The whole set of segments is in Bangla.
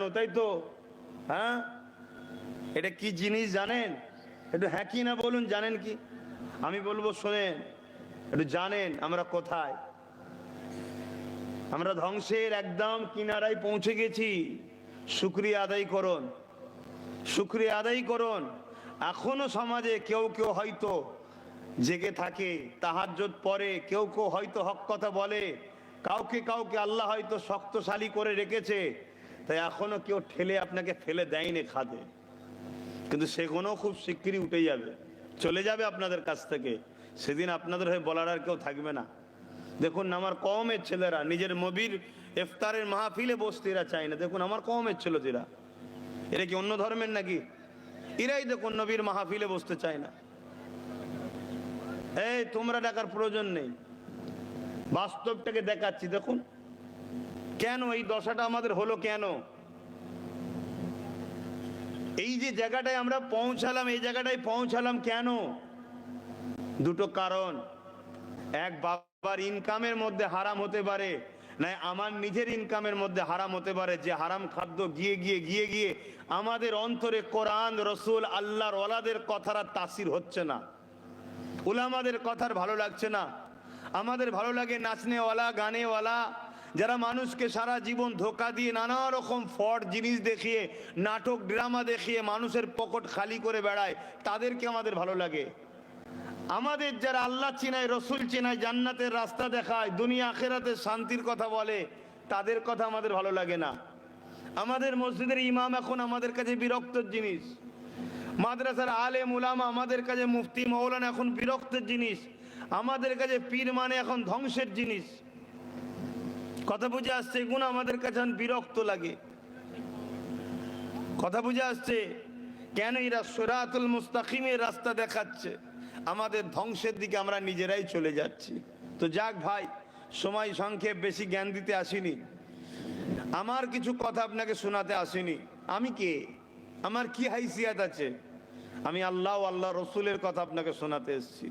জানো, তাই তো? হ্যাঁ, এটা কি জিনিস জানেন? একটু হ্যাঁ কি না বলুন, জানেন কি? আমি বলবো শোনেন, একটু জানেন আমরা কোথায়? আমরা ধ্বংসের একদম কিনারায় পৌঁছে গেছি। শুকরিয়া আদায় করুন, শুকরিয়া আদায় করুন। এখনো সমাজে কেউ কেউ হয়তো জেগে থাকে, তাহাজ্জুদ পড়ে, কেউ কেউ হয়তো হক কথা বলে, কাউকে কাউকে আল্লাহ হয়তো শক্তশালী করে রেখেছে, তাই এখনো কেউ ঠেলে আপনাকে ফেলে দেয়নি খাদে। কিন্তু সেগুলো খুব শিগগিরই উঠে যাবে, চলে যাবে আপনাদের কাছ থেকে। সেদিন আপনাদের হয়ে বলার আর কেউ থাকবে না। দেখুন আমার কওমের ছেলেরা নিজের নবীর ইফতারের মাহফিলে বসতে এরা চায় না। দেখুন আমার কওমের ছেলেরা, এরা কি অন্য ধর্মের নাকি? এরাই দেখুন নবীর মাহফিলে বসতে চায় না। এই তোমরা ডাকার প্রয়োজন নেই, বাস্তবটাকে দেখাচ্ছি। দেখুন কেন এই দশাটা আমাদের হলো, কেন এই যে জায়গাটায় আমরা পৌঁছালাম, এই জায়গাটায় পৌঁছালাম কেন? দুটো কারণ। এক, বাবার ইনকামের মধ্যে হারাম হতে পারে, না আমার নিজের ইনকামের মধ্যে হারাম হতে পারে, যে হারাম খাদ্য গিয়ে গিয়ে গিয়ে গিয়ে আমাদের অন্তরে কোরআন, রসুল, আল্লাহর ওয়ালাদের কথার তাসির হচ্ছে না, উলামাদের কথার ভালো লাগছে না। আমাদের ভালো লাগে নাচনেওয়ালা, গানেওয়ালা, যারা মানুষকে সারা জীবন ধোকা দিয়ে নানা রকম ফ্রড জিনিস দেখিয়ে, নাটক ড্রামা দেখিয়ে মানুষের পকেট খালি করে বেড়ায়, তাদেরকে আমাদের ভালো লাগে। আমাদের যারা আল্লাহ চিনায়, রসুল চিনায়, জান্নাতের রাস্তা দেখায়, দুনিয়া আখেরাতে শান্তির কথা বলে, তাদের কথা আমাদের ভালো লাগে না। আমাদের মসজিদের ইমাম এখন আমাদের কাছে বিরক্তের জিনিস, মাদ্রাসার আলেম উলামা আমাদের কাছে মুফতি মৌলানা এখন বিরক্তের জিনিস, আমাদের কাছে পীর মানে এখন ধ্বংসের জিনিস। কথা বুঝে আসছে? এগুলো আমাদের কাছে বিরক্ত লাগে। কথা বুঝে আসছে? কেন এরা সিরাতুল মুস্তাকিমের রাস্তা দেখাচ্ছে, আমাদের ধ্বংসের দিকে আমরা নিজেরাই চলে যাচ্ছি। তো যাক ভাই, সময় সংক্ষেপ, বেশি জ্ঞান দিতে আসিনি, আমার কিছু কথা আপনাকে শোনাতে আসিনি। আমি কে, আমার কি হাইসিয়াত আছে? আমি আল্লাহ আল্লাহ রসুলের কথা আপনাকে শোনাতে এসেছি।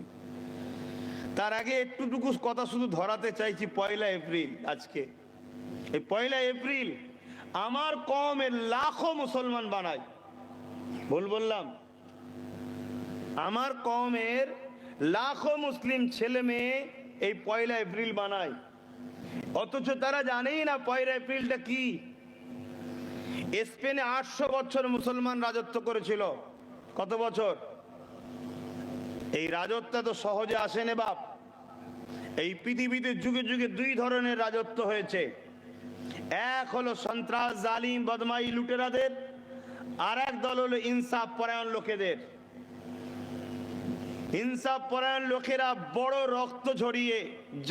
তার আগে একটুটুকু কথা শুধু ধরাতে চাইছি। 1 এপ্রিল, আজকে এই 1 এপ্রিল আমার কওমের লাখো মুসলমান বানায়। ভুল বললাম? আমার কওমের লাখো মুসলিম ছেলে মেয়ে এই 1 এপ্রিল বানায়, অথচ তারা জানেই না 1 এপ্রিলটা কি। স্পেনে 800 বছর মুসলমান রাজত্ব করেছিল। কত বছর? এই রাজত্ব তো সহজে আসেনি বাপ। এই পৃথিবীতে যুগে যুগে দুই ধরনের রাজত্ব হয়েছে। এক হলো সন্ত্রাস, জালিম, বদমাই, লুটেরাদের, আর এক দল হলো ইনসাফ পরায়ণ লোকেদের। ইনসাফ পরায়ণ লোকেরা বড় রক্ত ঝরিয়ে,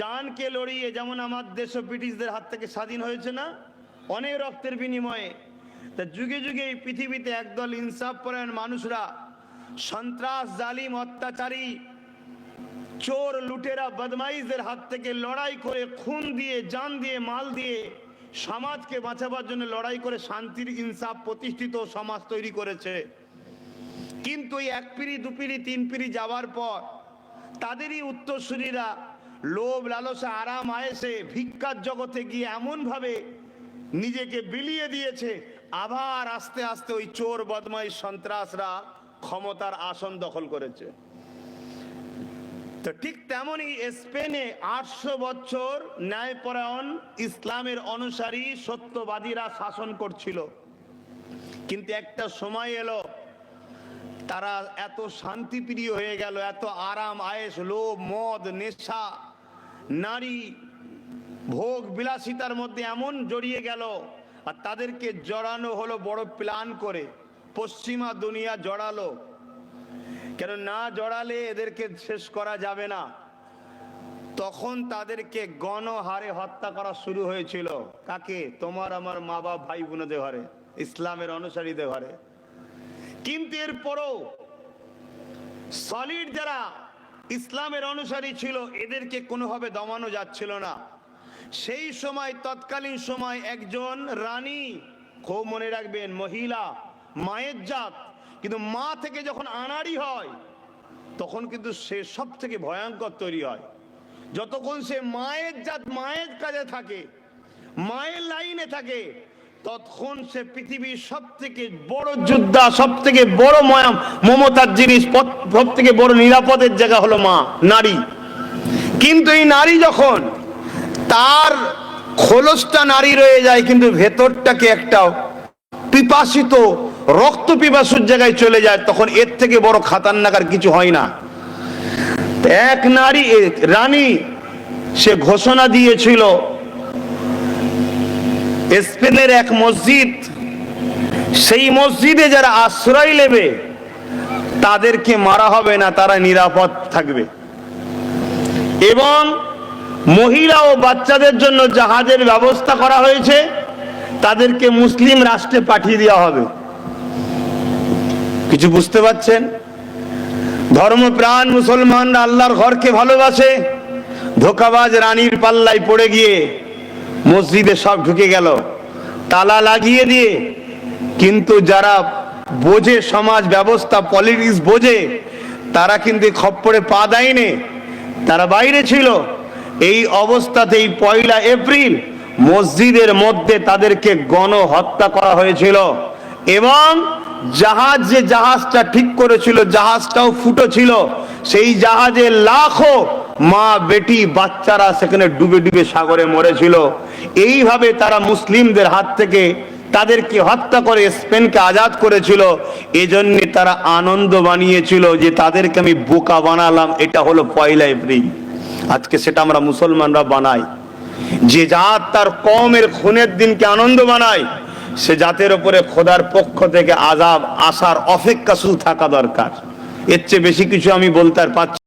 জানকে লড়িয়ে, যেমন আমার দেশ ব্রিটিশদের হাত থেকে স্বাধীন হয়েছে না, অনেক রক্তের বিনিময়ে। তা যুগে যুগে এই পৃথিবীতে একদল ইনসাফ পরায়ণ মানুষরা সন্ত্রাস, জালিম, অত্যাচারী, চোর, লুটেরা, বদমাইশদের হাত থেকে লড়াই করে, খুন দিয়ে, জান দিয়ে, মাল দিয়ে সমাজকে বাঁচাবার জন্য লড়াই করে শান্তির, ইনসাফ প্রতিষ্ঠিত সমাজ তৈরি করেছে। কিন্তু এই 1 পিঁড়ি 2 পিঁড়ি 3 পিঁড়ি যাওয়ার পর তাদেরই উত্তরসূরিরা লোভ, লালসা, আরাম আয়েসে ভিক্ষার জগতে গিয়ে এমনভাবে নিজেকে বিলিয়ে দিয়েছে, আবার আস্তে আস্তে ওই চোর, বদমাইশ, সন্ত্রাসরা ক্ষমতার আসন দখল করেছে। তো ঠিক তেমনই স্পেনে 800 বছর ন্যায়পরায়ণ ইসলামের অনুসারী সত্যবাদীরা শাসন করছিল। কিন্তু একটা সময় এলো, তারা এত শান্তিপ্রিয় হয়ে গেল, এত আরাম আয়েশ, লোভ, মদ, নেশা, নারী, ভোগ বিলাসিতার মধ্যে এমন জড়িয়ে গেল, আর তাদেরকে জড়ানো হলো বড় প্ল্যান করে। পশ্চিমা দুনিয়া জড়ালো, কেন না জড়ালে এদেরকে শেষ করা যাবে না। তখন তাদেরকে গণহারে হত্যা করা শুরু হয়েছিল। কাকে? তোমার আমার মা বাপ, ভাই বোনদের ঘরে, ইসলামের অনুসারীদের ঘরে। কিন্তু এরপরও সলিড যারা ইসলামের অনুসারী ছিল, এদেরকে কোনোভাবে দমানো যাচ্ছিল না। সেই সময়, তৎকালীন সময়, একজন রানী, খুব মনে রাখবেন, মহিলা, মায়ের জাত, কিন্তু মা থেকে যখন আনাড়ি হয় তখন কিন্তু সে সব থেকে ভয়ঙ্কর তৈরি হয়। যতক্ষণ সে মায়ের জাত, মায়ের কাজে থাকে, মায়ের লাইনে থাকে, তখন সে পৃথিবীর সব থেকে বড় যোদ্ধা, সব থেকে বড় মমতার জিনিস, সব থেকে বড় নিরাপদের জায়গা হলো মা, নারী। কিন্তু এই নারী যখন তার খোলসটা নারী রয়ে যায়, কিন্তু ভেতরটাকে একটা পিপাসিত রক্ত পিপাসুর জায়গায় চলে যায়, তখন এর থেকে বড় খাতারনাক আর কিছু হয় না। এক নারী রানী সে ঘোষণা দিয়েছিল, স্পেনের এক মসজিদ, সেই মসজিদে যারা আশ্রয় নেবে তাদেরকে মারা হবে না, তারা নিরাপদ থাকবে, এবং মহিলা ও বাচ্চাদের জন্য জাহাজের ব্যবস্থা করা হয়েছে, তাদেরকে মুসলিম রাষ্ট্রে পাঠিয়ে দেওয়া হবে। কিছু বুঝতে পারছেন? ধর্মপ্রাণ মুসলমানরা আল্লাহর ঘরকে ভালোবাসে, ধোঁকাবাজ রানীর পাল্লায় পড়ে গিয়ে মসজিদে সব ঢুকে গেল তালা লাগিয়ে দিয়ে। কিন্তু যারা বোঝে সমাজ ব্যবস্থা, পলিটিক্স বোঝে, তারা কিন্তু খপ্পরে পা দেয়নি, তারা বাইরে ছিল। এই অবস্থাতেই 1 এপ্রিল মসজিদের মধ্যে তাদেরকে গণহত্যা করা হয়েছিল, এবং যে জাহাজটা ঠিক করেছিল জাহাজটাও ফুটো ছিল, সেই জাহাজে লাখো মা বেটি বাচ্চারা সেখানে ডুবে ডুবে সাগরে মরেছিল। এইভাবে তারা মুসলিমদের হাত থেকে তাদেরকে হত্যা করে স্পেনকে আজাদ করেছিল। এজন্য তারা আনন্দ বানিয়েছিল যে তাদেরকে আমি বোকা বানালাম, এটা হলো 1 এপ্রিল। আজকে সেটা আমরা মুসলমানরা বানাই। যে জাত তার কওমের খুনের দিনকে আনন্দ বানায়, সে জাতের উপরে খোদার পক্ষ থেকে আযাব আসার অপেক্ষা শুধু থাকা দরকার। এর চেয়ে বেশি কিছু আমি বলতে আর পারছি